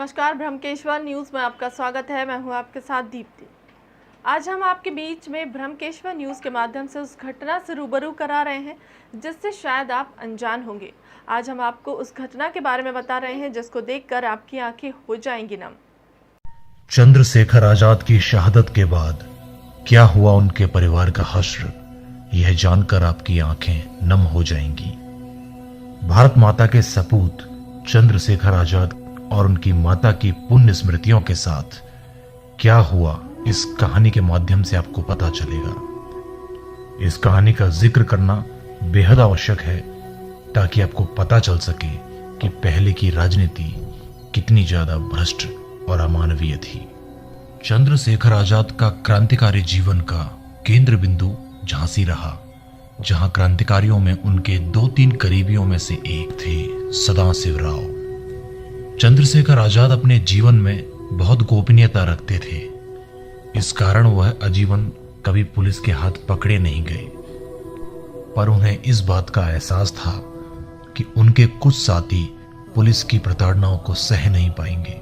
नमस्कार, ब्रह्मकेश्वर न्यूज़ में आपका स्वागत है। मैं हूं आपके साथ दीप्ति। आज हम आपके बीच में ब्रह्मकेश्वर न्यूज़ के माध्यम से उस घटना से रूबरू करा रहे हैं जिससे शायद आप अनजान होंगे। आज हम आपको उस घटना के बारे में बता रहे हैं जिसको देखकर आपकी आंखें हो जाएंगी नम। चंद्रशेखर आजाद की शहादत के बाद क्या हुआ उनके परिवार का हश्र, यह जानकर आपकी आंखें नम हो जाएंगी। भारत माता के सपूत चंद्रशेखर आजाद और उनकी माता की पुण्य स्मृतियों के साथ क्या हुआ, इस कहानी के माध्यम से आपको पता चलेगा। इस कहानी का जिक्र करना बेहद आवश्यक है ताकि आपको पता चल सके कि पहले की राजनीति कितनी ज्यादा भ्रष्ट और अमानवीय थी। चंद्रशेखर आजाद का क्रांतिकारी जीवन का केंद्र बिंदु झांसी रहा, जहां क्रांतिकारियों में उनके 2-3 करीबियों में से एक थे सदाशिव राव। चंद्रशेखर आजाद अपने जीवन में बहुत गोपनीयता रखते थे, इस कारण वह आजीवन कभी पुलिस के हाथ पकड़े नहीं गए। पर उन्हें इस बात का एहसास था कि उनके कुछ साथी पुलिस की प्रताड़नाओं को सह नहीं पाएंगे,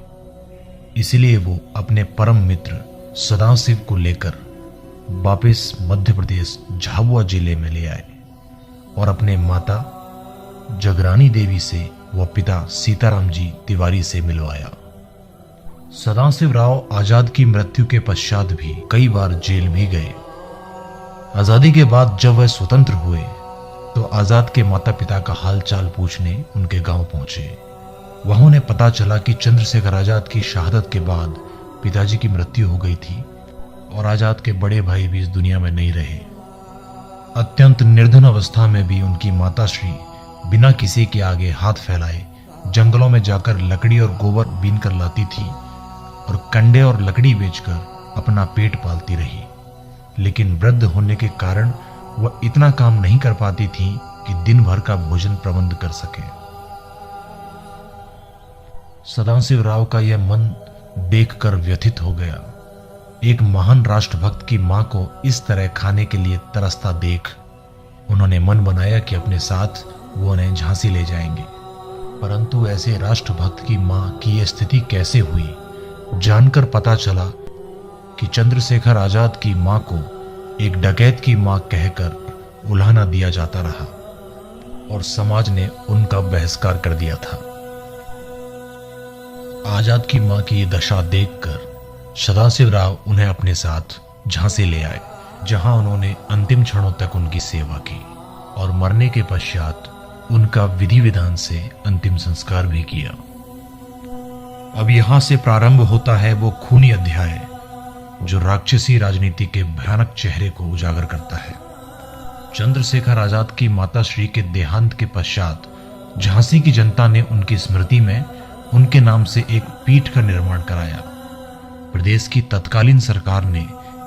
इसलिए वो अपने परम मित्र सदाशिव को लेकर वापस मध्य प्रदेश झाबुआ जिले में ले आए और अपने माता जगरानी देवी से व पिता सीताराम जी तिवारी से मिलवाया। सदाशिव राव आजाद की मृत्यु के पश्चात भी कई बार जेल भी गए। आजादी के बाद जब वह स्वतंत्र हुए तो आजाद के माता पिता का हाल चाल पूछने उनके गांव पहुंचे। वहां उन्हें पता चला कि चंद्रशेखर आजाद की शहादत के बाद पिताजी की मृत्यु हो गई थी और आजाद के बड़े भाई भी इस दुनिया में नहीं रहे। अत्यंत निर्धन अवस्था में भी उनकी माताश्री बिना किसी के आगे हाथ फैलाए जंगलों में जाकर लकड़ी और गोबर बीन कर लाती थी और कंडे और लकड़ी बेचकर अपना पेट पालती रही। लेकिन वृद्ध होने के कारण वह इतना काम नहीं कर पाती थी कि दिन भर का भोजन प्रबंध कर सके। सदाशिव राव का यह मन देखकर व्यथित हो गया। एक महान राष्ट्रभक्त की मां को इस तरह खाने के लिए तरसता देख उन्होंने मन बनाया कि अपने साथ वो उन्हें झांसी ले जाएंगे। परंतु ऐसे राष्ट्रभक्त की मां की यह स्थिति कैसे हुई, जानकर पता चला कि चंद्रशेखर आजाद की मां को एक डकैत की मां कहकर उल्हाना दिया जाता रहा और समाज ने उनका बहिष्कार कर दिया था। आजाद की मां की ये दशा देखकर सदाशिव राव उन्हें अपने साथ झांसी ले आए, जहां उन्होंने अंतिम क्षणों तक उनकी सेवा की और मरने के पश्चात उनका विधि विधान से अंतिम संस्कार भी किया। अब यहां से प्रारंभ होता है वो खूनी अध्याय जो राक्षसी राजनीति के भयानक चेहरे को उजागर करता है। चंद्रशेखर आजाद की माताश्री के देहांत के पश्चात झांसी की जनता ने उनकी स्मृति में उनके नाम से एक पीठ का निर्माण कराया। प्रदेश की तत्कालीन सरकार ने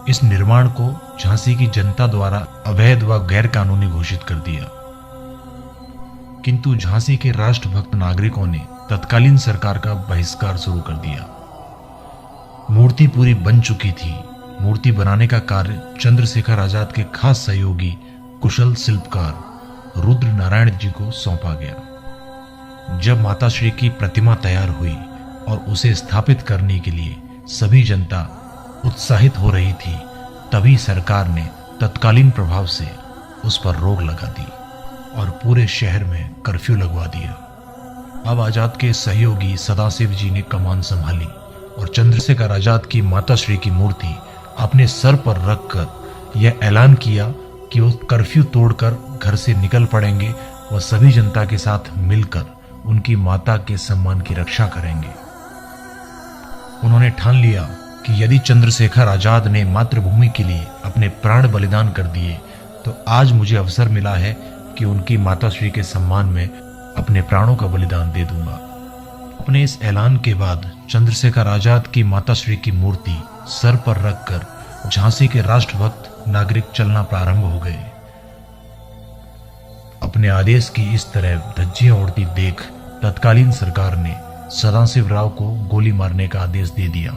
इस निर्माण को झांसी की जनता द्वारा अवैध व गैर कानूनी घोषित कर दिया, किंतु झांसी के राष्ट्रभक्त नागरिकों ने तत्कालीन सरकार का बहिष्कार शुरू कर दिया। मूर्ति पूरी बन चुकी थी। मूर्ति बनाने का कार्य चंद्रशेखर आजाद के खास सहयोगी कुशल शिल्पकार रुद्र नारायण जी को सौंपा गया। जब माताश्री की प्रतिमा तैयार हुई और उसे स्थापित करने के लिए सभी जनता उत्साहित हो रही थी, तभी सरकार ने तत्कालीन प्रभाव से उस पर रोक लगा दी और पूरे शहर में कर्फ्यू लगवा दिया। अब आजाद के सहयोगी सदाशिव जी ने कमान संभाली और चंद्रशेखर आजाद की माताश्री की मूर्ति अपने सर पर रखकर यह ऐलान किया कि वो कर्फ्यू तोड़कर घर से निकल पड़ेंगे और सभी जनता के साथ मिलकर उनकी माता के सम्मान की रक्षा करेंगे। उन्होंने ठान लिया कि यदि चंद्रशेखर आजाद ने मातृभूमि के लिए अपने प्राण बलिदान कर दिए तो आज मुझे अवसर मिला है कि उनकी माताश्री के सम्मान में अपने प्राणों का बलिदान दे दूंगा। अपने इस ऐलान के बाद चंद्रशेखर आजाद की माताश्री की मूर्ति सर पर रखकर झांसी के राष्ट्रभक्त नागरिक चलना प्रारंभ हो गए। अपने आदेश की इस तरह धज्जियां उड़ती देख तत्कालीन सरकार ने सदाशिव राव को गोली मारने का आदेश दे दिया,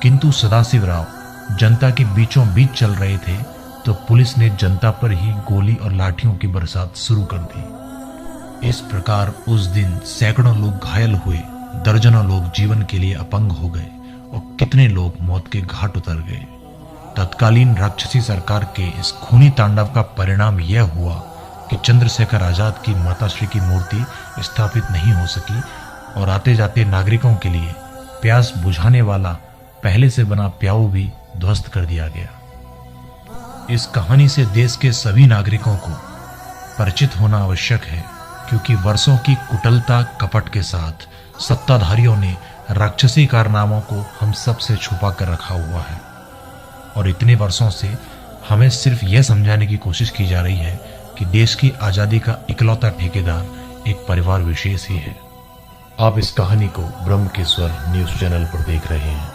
किंतु सदाशिव राव जनता के बीचों बीच चल रहे थे तो पुलिस ने जनता पर ही गोली और लाठियों की बरसात शुरू कर दी। इस प्रकार उस दिन सैकड़ों लोग घायल हुए दर्जनों लोग जीवन के लिए अपंग हो गए और कितने लोग मौत के घाट उतर गए। तत्कालीन राक्षसी सरकार के इस खूनी तांडव का परिणाम यह हुआ कि चंद्रशेखर आजाद की माताश्री की मूर्ति स्थापित नहीं हो सकी और आते जाते नागरिकों के लिए प्यास बुझाने वाला पहले से बना प्याऊ भी ध्वस्त कर दिया गया। इस कहानी से देश के सभी नागरिकों को परिचित होना आवश्यक है, क्योंकि वर्षों की कुटिलता कपट के साथ सत्ताधारियों ने राक्षसी कारनामों को हम सब से छुपा कर रखा हुआ है और इतने वर्षों से हमें सिर्फ यह समझाने की कोशिश की जा रही है कि देश की आज़ादी का इकलौता ठेकेदार एक परिवार विशेष ही है। आप इस कहानी को ब्रह्मकेश्वर न्यूज़ चैनल पर देख रहे हैं।